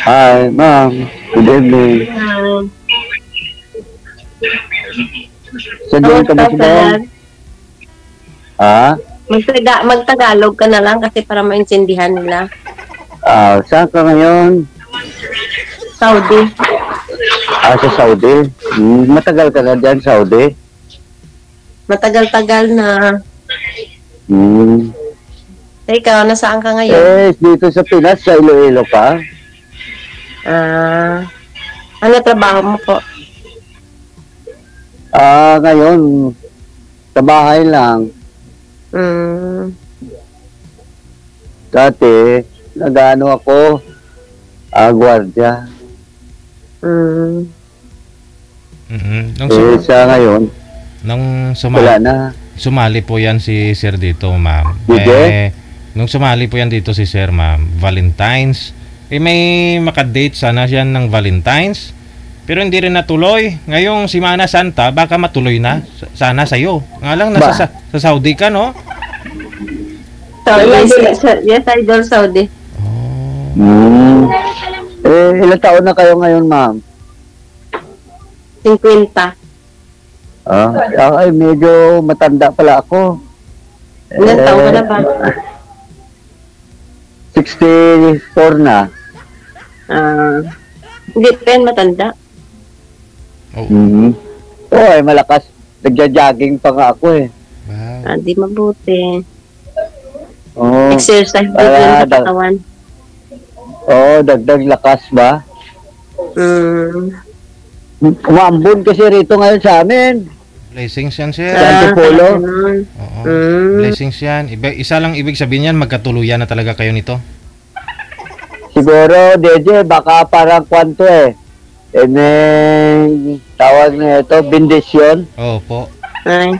Hi, ma'am. Good evening. Saan ka Kamusta ba ka, Dad? Ah? Magtagalog ka na lang kasi para maintindihan nila. Saan ka ngayon? Saudi. Sa Saudi? Matagal ka na dyan, Saudi? Matagal-tagal na. Hmm. Ikaw, nasaan ka ngayon? Dito sa Pinas, sa Iloilo ka? Ano trabaho mo po? Ngayon, sa bahay lang. Dati, nag-ano ako, gwardiya. Sa ngayon, wala na. Sumali po yan si Sir dito, ma'am. Nung sumali po yan dito si Sir, ma'am, Valentine's. May makadate sana siya ng Valentine's. Pero hindi rin natuloy. Ngayong Semana Santa, baka matuloy na. Sana sa'yo. Nga lang, nasa sa Saudi ka, no? Yes, Idol Saudi. Ilang taon na kayo ngayon, ma'am? 50. Ay, medyo matanda pala ako. Ilang taon ka na ba? 64 na. Hindi pa matanda. Ay, malakas. Nagja-jogging pa nga ako eh. Wow. Di mabuti. Oh, Exercise din sa katawan. Dagdag lakas ba? Umambon kasi rito ngayon sa amin. Blessings yan, Sir. Sa Antipolo. Blessings yan. Isa lang ibig sabihin yan, magkatuluyan na talaga kayo nito. Siguro, DJ, baka parang kwanto eh. Tawag na ito, bendisyon. Po. Ay.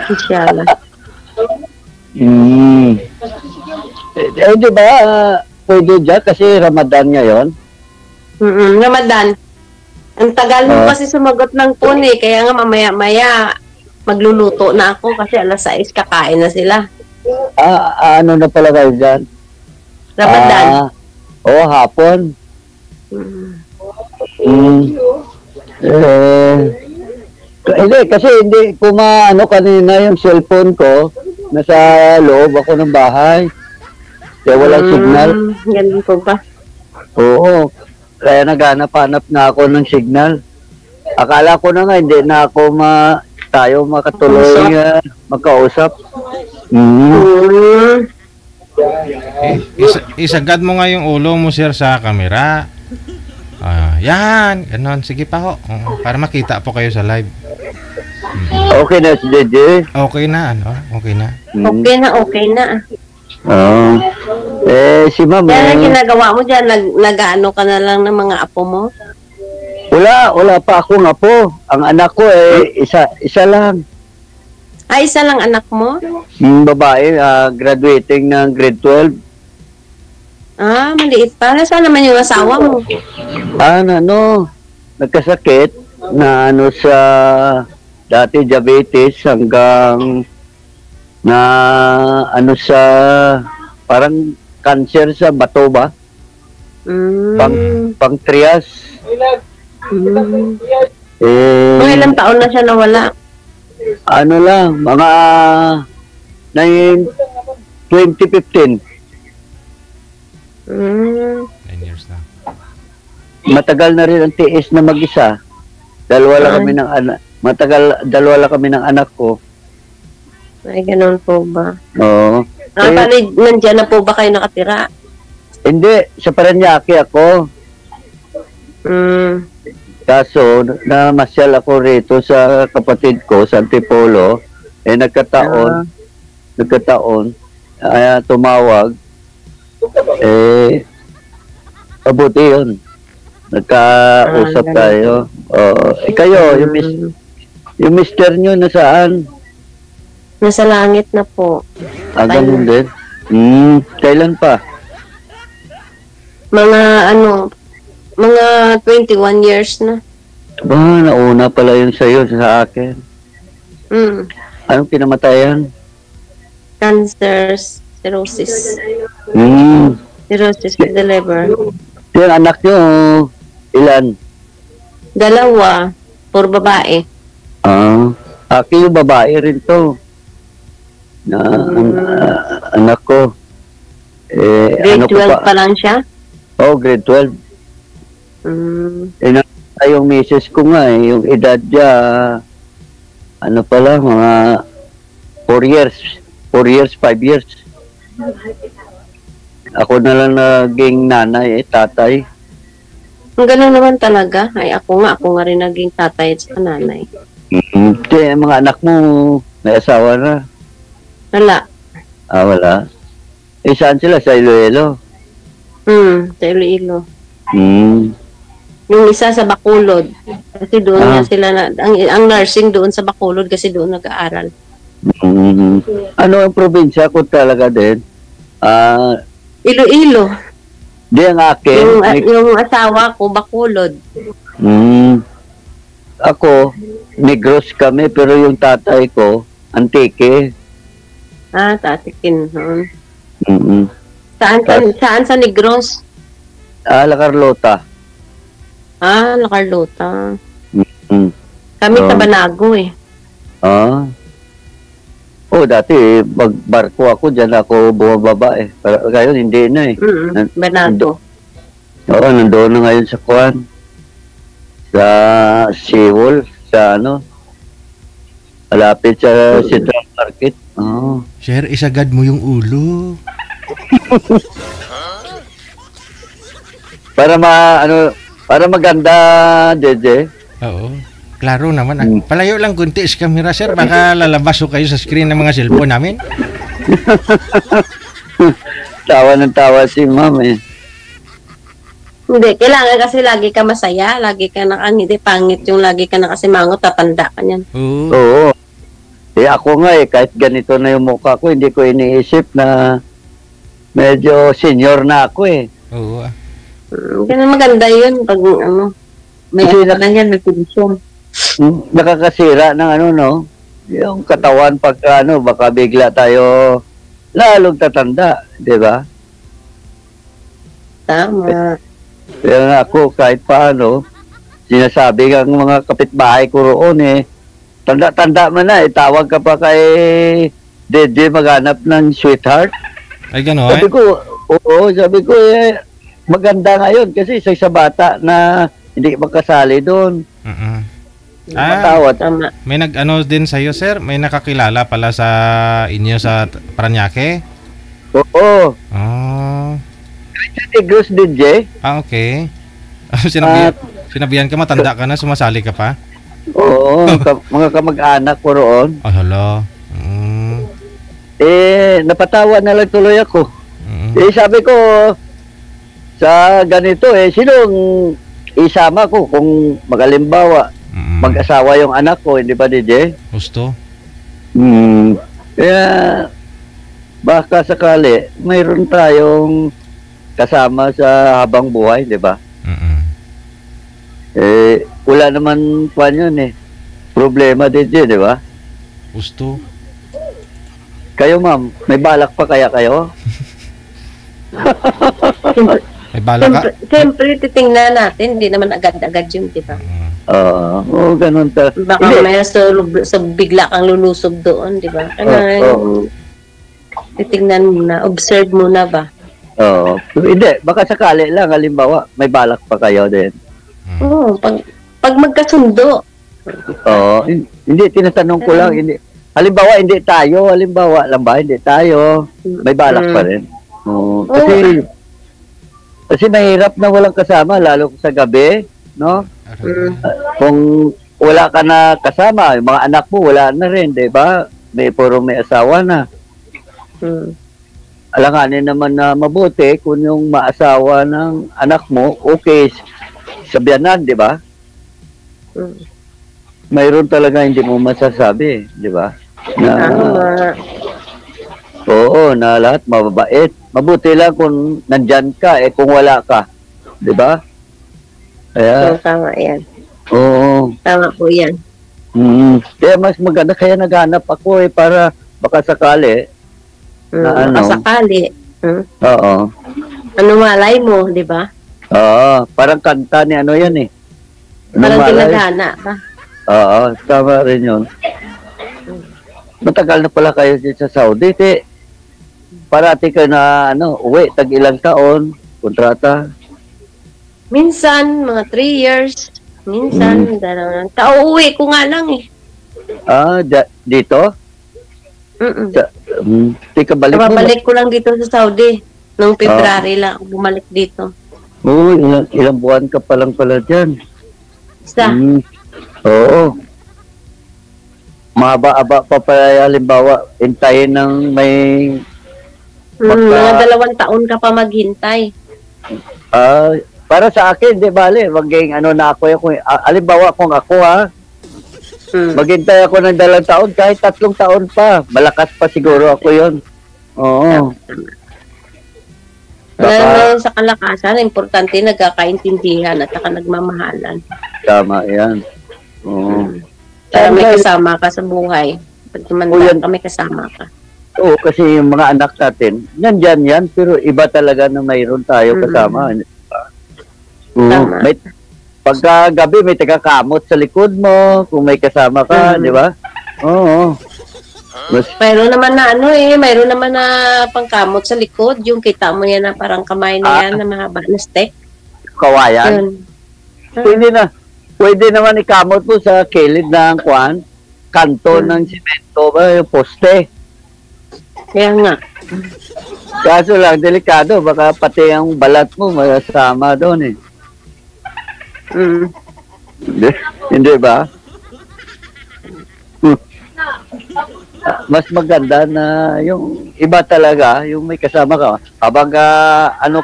Inshallah. Di ba, pwede dyan kasi Ramadan ngayon? Ramadan. Ang tagal mo kasi sumagot ng phone eh. Kaya nga mamaya-maya magluluto na ako kasi alas 6 kakain na sila. Ano na pala kayo dyan? Ramadan. Hapon. Hindi, kasi hindi ko kanina yung cellphone ko. Nasa loob ako ng bahay. Kaya walang signal. Ganun po ba? Oo. Kaya naghanap-hanap na ako ng signal. Akala ko na nga, hindi na ako tayo makatuloy magkausap. Isagad mo nga yung ulo mo, Sir, sa camera. Yan. Ganon. Sige pa ho. Para makita po kayo sa live. Okay na si JJ? Okay na, ano? Okay na. Okay na. Si ma'am. Yan ang ginagawa mo dyan. Nag-ano ka na lang ng mga apo mo? Wala pa akong apo. Ang anak ko isa lang. Isa lang anak mo? Babae, graduating ng grade 12. Maliit pa. Saan naman yung asawa mo? Nagkasakit na sa dati diabetes hanggang na sa parang cancer sa bato ba? Pancreas. Mga ilang taon na siya nawala? Mga 2015. 9 years na. Matagal na rin ang tiis na mag-isa. Dalawa lang kami ng anak ko. Ay, ganun po ba? Oo. Nandiyan na po ba kayo nakatira? Hindi, sa Parañaque ako. Kaso, namasyal ako rito sa kapatid ko, sa Antipolo. Nagkataon, tumawag. Mabuti yun. Nagkausap tayo. Kayo, yung mister nyo nasaan? Nasa langit na po. Ganun din? Kailan pa? Mga 21 years na. Nauna pala yun sa'yo sa akin. Anong pinamatayan? Cancer, cirrhosis. Cirrhosis with the liver. Yung anak nyo, ilan? 2, puro babae. Aki yung babae rin to. Na, anak ko. Grade 12 pa lang siya? Grade 12. Yung misis ko nga yung edad niya, ano pala, mga 4 years. 4 years, 5 years. Ako na lang naging nanay, tatay. Ganun naman talaga. Ay, ako nga rin naging tatay at nanay. Mga anak mo, may asawa na. Wala. Wala. Saan sila? Sa Iloilo? Sa Iloilo. Yung isa sa Bacolod. Kasi doon nga sila ang nursing doon sa Bacolod kasi doon nag-aaral. Ano ang probinsya ko talaga din? Iloilo. Di ang akin. Yung asawa ko, Bacolod. Ako, Negros kami, pero yung tatay ko, Antique. Tatikin. Saan sa Negros? La Carlota. La Carlota. Kami sa Banago eh. Dati magbarko ako, dyan ako bumababa eh. Pero ngayon hindi na eh. Banago. Nandoon na ngayon sa Kuan. Sa Seawall, sa malapit sa Central Market. Sir, isagad mo yung ulo. Para maganda, Jeje. Oo. Klaro naman. Palayo lang kunti sa camera, sir. Baka lalabas kayo sa screen ng mga cellphone namin. Tawa ng tawa si ma'am eh. Hindi, kailangan kasi lagi ka masaya. Lagi ka hindi pangit yung lagi ka nakasimangot, tatanda ka niyan. Oo. Ako nga kahit ganito na yung mukha ko, hindi ko iniisip na medyo senior na ako eh. Oo. Ganun maganda yun pag may may posisyon. Nakakasira ng yung katawan pag baka bigla tayo lalong tatanda, di ba? Tama. Kaya nga ako kahit paano, sinasabi ng mga kapitbahay ko roon tanda-tanda man na, tawag ka pa kay DJ maghanap ng sweetheart. Ay, gano'n? Sabi ko maganda ngayon kasi isa bata na hindi makasali doon. Matawad. May din sa'yo, sir? May nakakilala pala sa inyo sa Paranaque? Oo. Negros DJ. Okay. Sinabihan ka, matanda ka na, sumasali ka pa? Oo, mga kamag-anak ko roon. Hala. Napatawa na lang tuloy ako. Sabi ko, sa ganito sinong isama ko kung magalimbawa, mag-asawa yung anak ko, hindi ba, DJ? Gusto. Kaya, baka sakali, mayroon tayong kasama sa habang buhay, di ba? Wala naman pa yun problema din dyan, di ba? Gusto. Kayo, ma'am, may balak pa kaya kayo? May balak ka? Siyempre, titingnan natin. Hindi naman agad-agad yun, di ba? Ganun ta. Baka may sa bigla kang lulusob doon, di ba? Titingnan muna, observe muna ba? Hindi, baka sakali lang, halimbawa, may balak pa kayo din. Pag magkasundo. Hindi, tinatanong ko lang, hindi. Halimbawa, hindi tayo, hindi tayo, may balak pa rin. Kasi mahirap na walang kasama, lalo sa gabi, no? Kung wala ka na kasama, yung mga anak mo, wala na rin, di ba? May asawa na. Alanganin naman na mabuti kung yung maasawa ng anak mo, okay, sabihanan, di ba? Mayroon talaga hindi mo masasabi, di ba? Na lahat mababait. Mabuti lang kung nandyan ka, kung wala ka, di ba? Kaya, tama yan. Tama po yan. Kaya mas maganda, kaya naghanap ako para baka sakali. Baka sakali. Oo. Ano malay mo, di ba? Oo, parang kanta ni ano yan eh. Parang Malay? tinadhana ba? Oo, tama rin yun. Matagal na pala kayo dito sa Saudi. Parati ka na uwi, tag ilang taon, kontrata. Minsan, mga 3 years. Minsan, dalawang uwi ko nga lang eh. Dito? Tika balik mo. Babalik ko lang dito sa Saudi. Noong February lang ako bumalik dito. Oo, ilang buwan ka pa lang pala dyan. Isa. Oo. Mahaba-aba pa pala, halimbawa, hintayin ng may... Mga 2 taon ka pa maghintay. Para sa akin, di bale, maging na ako, halimbawa kung ako maghintay ako ng 2 taon, kahit 3 taon pa, malakas pa siguro ako yon. Oo. Lalo sa kalakasan, importante nagkakaintindihan at saka nagmamahalan. Tama yan. Oo. Para may kasama ka sa buhay. Pag tumanda ka, may kasama ka. Oo, kasi yung mga anak natin, nandyan yan, pero iba talaga na mayroon tayo kasama. Tama. Pagka gabi, may tagakamot sa likod mo, kung may kasama ka, di ba? Oo. Mayroon naman na mayroon naman na pangkamot sa likod, yung kita mo yan na parang kamay na yan na mahaba na stick. Kawayan. Pwede naman ikamot mo sa kilid ng kanto ng simento ba, yung poste. Kaya nga. Kaso lang, delikado, baka pati ang balat mo masama doon eh. Hindi ba? Mas maganda na yung iba talaga, yung may kasama ka. Habang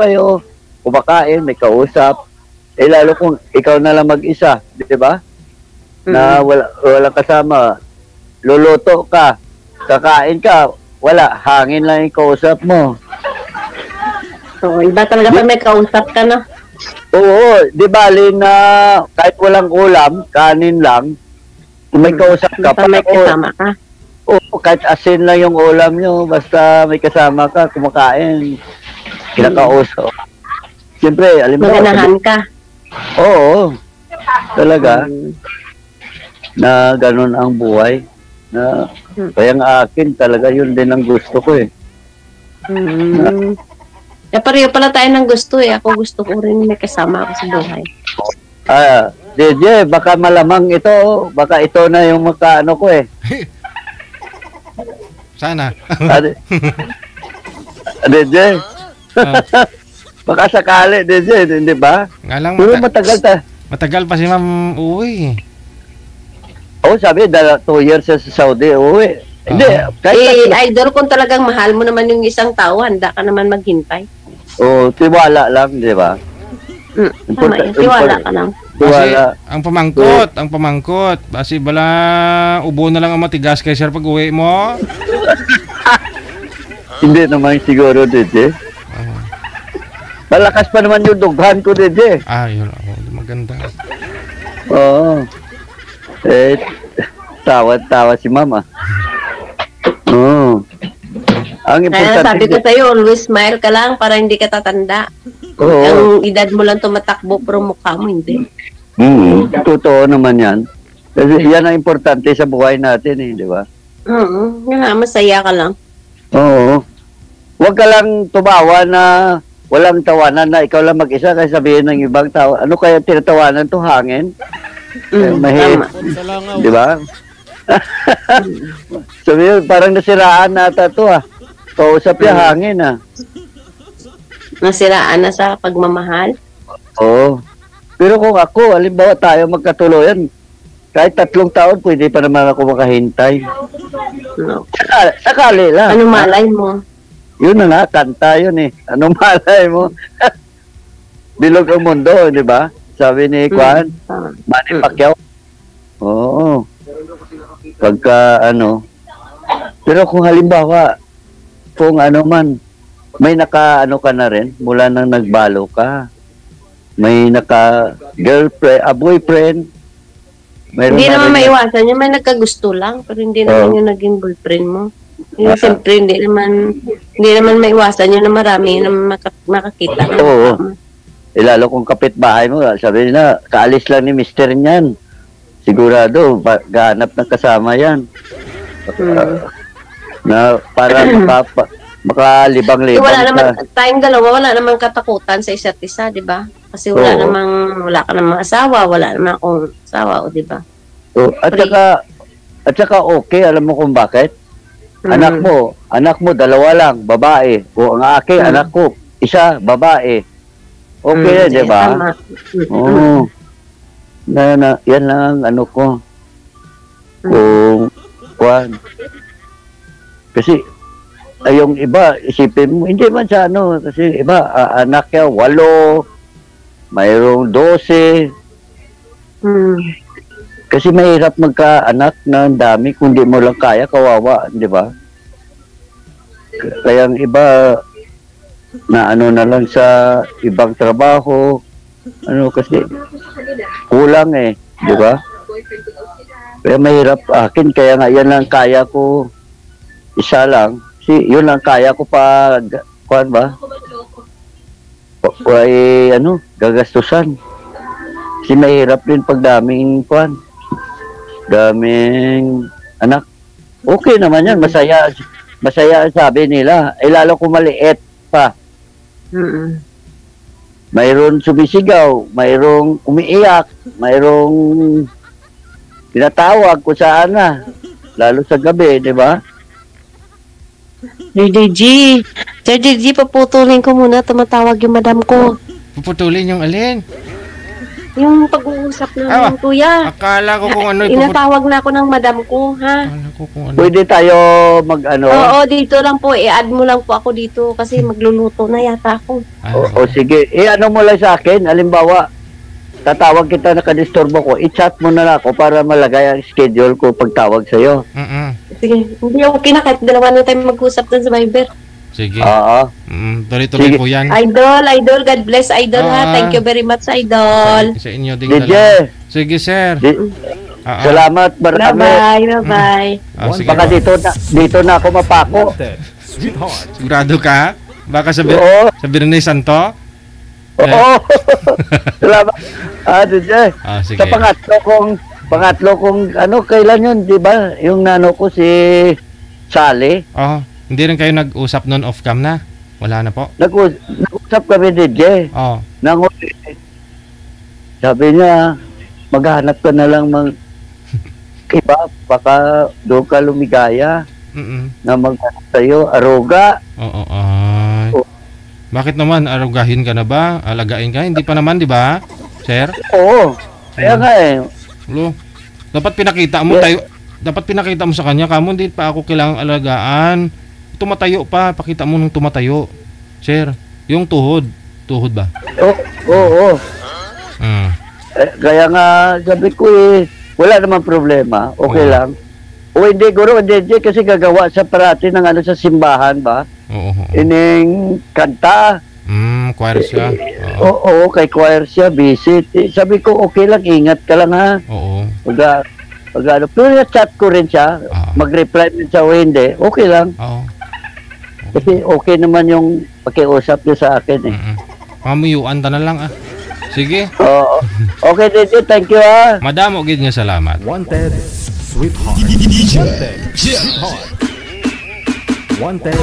kayo, kumakain, may kausap. Lalo kung ikaw na lang mag-isa, di ba? Na walang kasama. Luluto ka, kakain ka, wala, hangin lang yung kausap mo. So, iba talaga pa may kausap ka na. Oo, di bali na kahit walang ulam, kanin lang, kung may kausap ka, may kasama ka. Oo, kahit asin lang yung ulam nyo, basta may kasama ka, kumakain, kinakausap. Siyempre, maganahan ka. Oo, talaga, na ganun ang buhay. Na, kaya nga akin, talaga yun din ang gusto ko eh. Pareho pala tayo ng gusto eh. Ako gusto ko rin may kasama ako sa buhay. DJ, baka malamang baka ito na yung makaano ko eh. Sana. DJ. Baka sakali, DJ, hindi ba? Nga lang, matagal pa si ma'am uwi. Oo, sabi, 2 years sa Saudi, uwi. Hindi, idol kung talagang mahal mo naman yung isang tao, handa ka naman maghintay. Oo, tiwala lang, di ba? Tama yun, tiwala ka lang. Kasi ang pamangkot, basi bala ubo na lang ang matigas kay sir pag uwi mo. Hindi naman siguro, DJ. Malakas pa naman yung dughan ko, DJ. Yun. Maganda. Oo. Tawa si mama. Oo. Ang importante. Kaya sabi ko sa'yo, always smile ka lang para hindi ka tatanda. Oo. Ang edad mo lang tumatakbo pero mukha mo hindi. Totoo naman yan. Kasi yan ang importante sa buhay natin eh, di ba? Masaya ka lang. Oo. Huwag ka lang tumawa na walang tawanan na ikaw lang mag-isa kasi sabihin ng ibang tao, ano kaya tinatawanan to, hangin? Tama. Di ba? Sabihin, parang nasiraan nata to Kausap niya hangin Nasiraan na sa pagmamahal? Oo. Pero kung ako, halimbawa tayo magkatuloyan, kahit 3 taon, pwede pa naman ako makahintay. No. Sakali lang. Ano malay mo? Yun na kanta yun eh. Ano malay mo? Bilog ang mundo, di ba? Sabi ni Kwan, Manny Pacquiao. Oo. Pagka pero kung halimbawa, kung may naka ka na rin, mula nang nagbalo ka, may naka-girlfriend, boyfriend, hindi naman maiwasan yun, may nagkagusto lang, pero hindi naman yung naging boyfriend mo. Yung siyempre, hindi naman maiwasan yun na marami na makakita. Oo. lalo kung kapitbahay mo, sabi nila, kaalis lang ni mister niyan. Sigurado, gahanap ng kasama yan. Na para makalibang-libang Wala naman, tayong dalawa, wala namang katakutan sa isa't isa, di ba? Kasi wala ka namang asawa, wala namang akong asawa, di ba? At saka okay, alam mo kung bakit? Anak mo, dalawa lang, babae. O ang aking anak ko, isa, babae. Okay yan, di ba? Oo. Yan lang ang ano ko. Kung, kasi, ay yung iba, isipin mo, hindi man sa ano, kasi iba, anak niya, 8, mayroong 12. Kasi mahirap magka-anak na ang dami, kung di mo lang kaya, kawawa, di ba? Kaya ang iba, na ano na lang sa ibang trabaho, ano kasi, kulang di ba? Kaya mahirap akin, kaya nga yan lang kaya ko, isa lang. Yun lang kaya ko pa, kuhan ba? Gagastusan. Kasi mahirap din pag daming kuhan. Daming anak. Okay naman yan, masaya. Masaya sabi nila. Lalo kung maliit pa. Mayroon sumisigaw, mayroong umiiyak, mayroong tinatawag kung saan na. Lalo sa gabi, di ba? Sir DG, paputulin ko muna. Tumatawag yung madam ko. Puputulin yung alin? Yung pag-uusap ng kuya. Akala ko kung ano. Inatawag na ako ng madam ko, ha? Akala ko kung ano. Pwede tayo mag-ano? Oo, dito lang po. I-add mo lang po ako dito kasi magluluto na yata ako. O sige. Ano mo lang sa akin. Halimbawa, tatawag kita, nakadisturbo ko. I-chat mo na lang ako para malagay ang schedule ko pagtawag sa'yo. Sige. Hindi okay na kahit dalawa na tayo mag-usap dun sa Viber. Sige. Oo. Tuloy-tuloy po yan. Idol. God bless, Idol, ha? Thank you very much, Idol. Sa inyo din DJ. Sige, sir. Salamat, marami. Bye-bye. Baka dito na ako mapako. Sigurado ka? Baka sabihin ni Santo? Oo. Salamat. DJ. Sige. Sa pangatlo kong ano, kailan yun, di ba? Yung nano ko si Sally. Hindi rin kayo nag-usap noon off-cam na? Wala na po? Nag-usap kami, DJ. Sabi niya, maghanap ka na lang iba, baka doon ka lumigaya na maghanap sa'yo, aruga. Bakit naman, arugahin ka na ba? Alagain ka? Hindi pa naman, di ba, sir? Oo. Kaya nga Dapat pinakita mo dapat pinakita mo sa kanya, kamo hindi pa ako kailangang alagaan. Tumatayo pa, pakita mo nung tumatayo. Sir, yung tuhod ba? Oo. Kaya nga, sabi ko wala naman problema, okay lang. O hindi, guro, DJ, kasi gagawa sa parati ng ano sa simbahan ba? Ining kanta. Choir siya. Oo, kay choir siya, visit. Sabi ko, okay lang, ingat ka lang ha. Pero chat ko rin siya, mag-reply din siya o hindi, okay lang. Kasi okay naman yung pakiusap niya sa akin Mamuyuan ta na lang Sige. Okay, DJ, thank you ha. Madam, ogid nga salamat. Wanted, sweetheart. Wanted, sweetheart. Wanted,